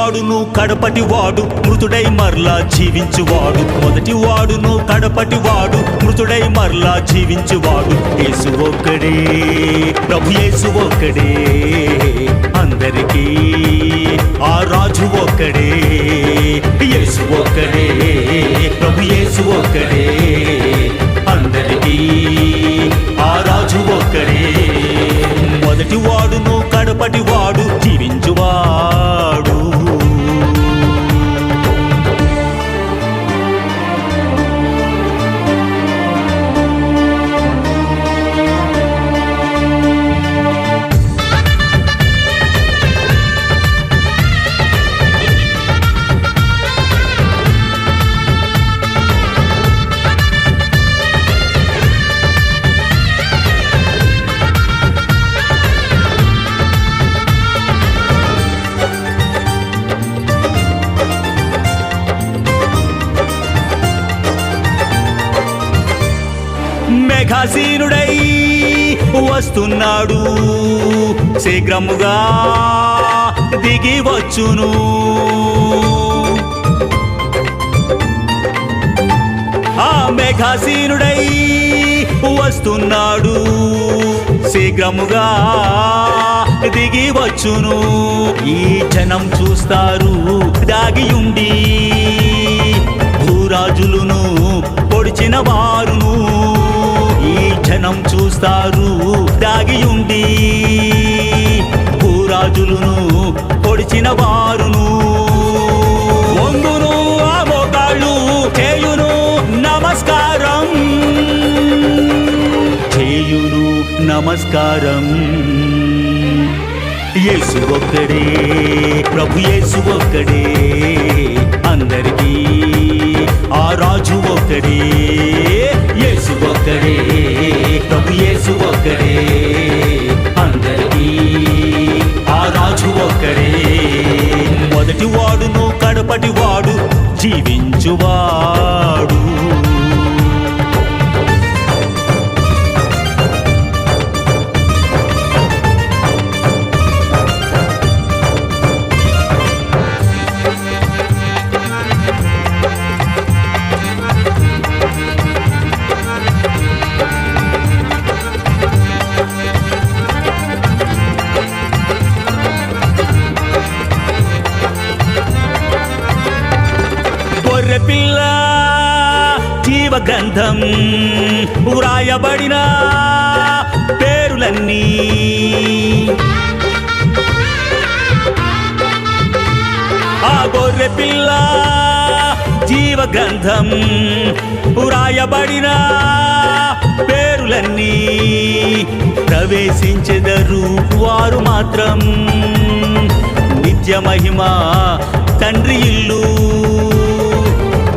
వాడును కడపటి వాడు మృతుడై మరలా జీవించువాడు. మొదటి వాడును కడపటి వాడు మృతుడై మరలా జీవించువాడు. యేసు ఒక్కడే, ప్రభు యేసు ఒక్కడే, అందరికీ ఆ రాజు ఒక్కడే. యేసు ఒక్కడే, ప్రభు యేసు ఒక్కడే, అందరికీ ఆ రాజు ఒక్కడే. మొదటి వాడును కడపటి వాడు జీవించువాడు. మేఘాసీనుడై వస్తున్నాడు, శీఘ్రముగా దిగి వచ్చును. ఆ మేఘాసీనుడై వస్తున్నాడు, శీఘ్రముగా దిగి వచ్చును. ఈ జనం చూస్తారు దాగియుండి, భూరాజులను పొడిచిన వారును. ఈ జనం చూస్తారు దాగియుండి, భూరాజులను పొడిచిన వారును. వంగును ఆ మోకాళ్ళు, చేయును నమస్కారం, చేయును నమస్కారం. యేసు ఒక్కడే, ప్రభు యేసు ఒక్కడే, అందరికీ ఆ రాజు ఒక్కడే. యేసు ఒక్కడే, ప్రభు యేసు ఒక్కడే, అందరికీ ఆ రాజు ఒక్కడే. మొదటి వాడును కడపటి వాడు జీవించువాడు. పిల్ల జీవ గ్రంథం వ్రాయబడిన పేరులన్నీ ఆ గొర్రె పిల్ల జీవ గ్రంథం వ్రాయబడిన పేరులన్నీ ప్రవేశించెదరు వారు మాత్రం. నిత్య మహిమ తండ్రి ఇల్లు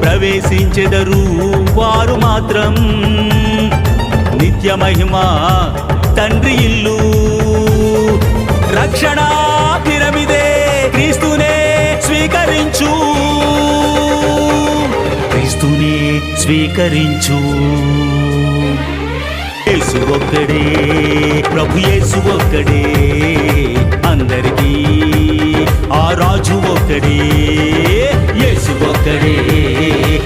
ప్రవేశించెదరు వారు మాత్రం. నిత్య మహిమ తండ్రి ఇల్లు. రక్షణ పిరమిదే, క్రీస్తునే స్వీకరించు, క్రీస్తునే స్వీకరించు. యేసు ఒక్కడే, ప్రభు యేసు ఒక్కడే, అందరికీ ఆ రాజు ఒక్కడే. యేసు ఒక్కడే,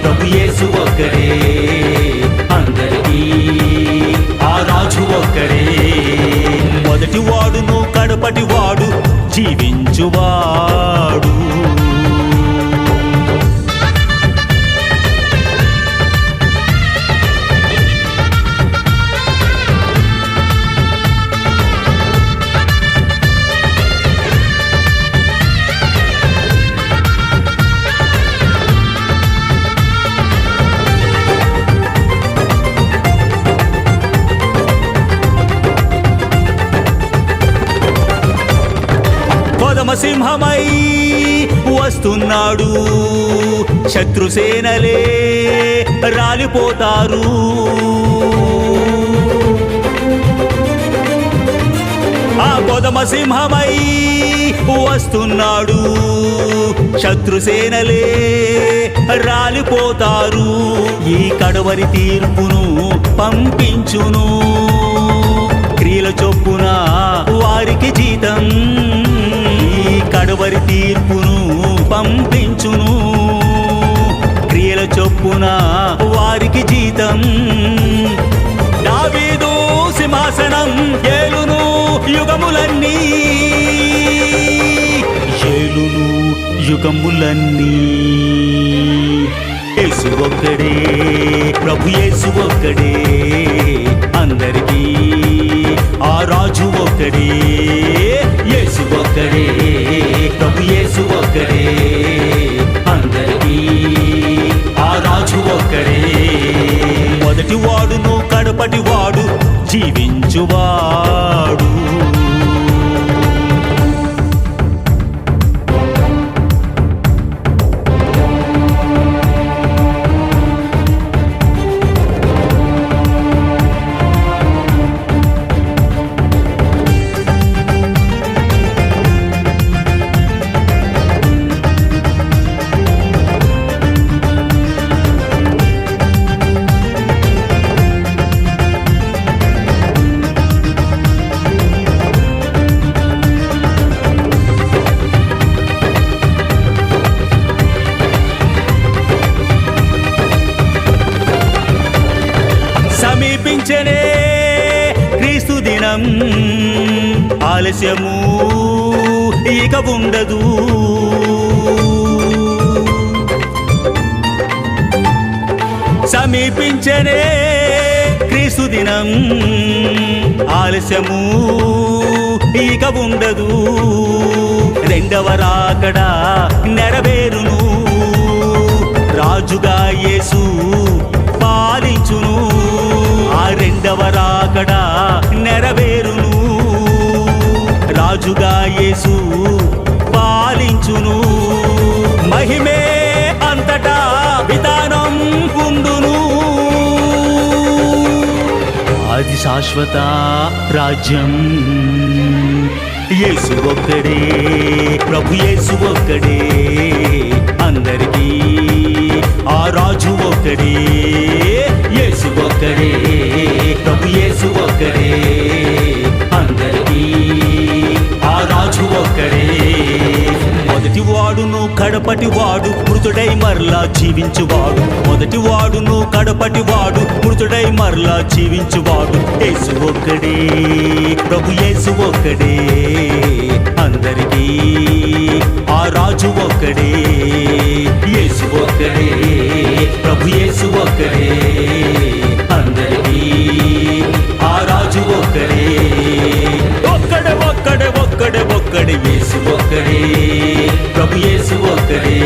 ప్రభు యేసు ఒక్కడే, అందరికీ ఆ రాజు ఒక్కడే. మొదటి వాడును కడపటి వాడు జీవించువాడు. సింహమై వస్తున్నాడు, శత్రుసేనలే రాలిపోతారు. ఆ కొదమ సింహమై వస్తున్నాడు, శత్రుసేనలే రాలిపోతారు. ఈ కడవరి తీర్పును పంపించును, క్రియల చొప్పున వారికి జీతం. ఈ కడవరి తీర్పును పంపించును. క్రియల చొప్పున వారికి జీతం. దావీదు సింహాసనం ఏలును యుగములన్నీ, ఏలును యుగములన్నీ. యేసు ఒక్కడే, ప్రభు యేసు ఒక్కడే, అందరికీ ఆ రాజు ఒక్కడే. యేసు ఒక్కడే, ప్రభు యేసు ఒక్కడే, అందరికీ ఆ రాజు ఒక్కడే. మొదటి వాడును కడపటి వాడు జీవించువాడు. సమీపించనే క్రీస్తు దినం, ఆలస్యము ఇక ఉండదు. సమీపించనే క్రీస్తు దినం, ఆలస్యము ఇక ఉండదు. రెండవ రాకడ నెరవేరును, రాజుగా యేసు పాలించును. ఆ రెండవ రాకడ నెరవేరును, రాజుగా యేసు పాలించును. మహిమే అంతటా విధానం ఉండును, అది శాశ్వత రాజ్యం. యేసు ఒక్కడే, ప్రభు యేసు ఒక్కడే, అందరికీ ఆ రాజు ఒక్కడే. యేసు ఒక్కడే, ప్రభు యేసు ఒక్కడే, అందరికీ ఆ రాజు ఒక్కడే. మొదటి వాడును కడపటి వాడు మృతుడై మరలా జీవించువాడు. మొదటి వాడును కడపటి వాడు మృతుడై మరలా జీవించువాడు. యేసు ఒక్కడే, ప్రభు యేసు ఒక్కడే, అందరికీ ఆ రాజు ఒక్కడే. యేసు ఒక్కడే, ప్రభు యేసు ఒక్కడే, అందరికీ ఆ రాజు ఒక్కడే. ఒక్కడే ఒక్కడే ఒక్కడే ఒక్కడే, యేసు ఒక్కడే, ప్రభు యేసు ఒక్కడే,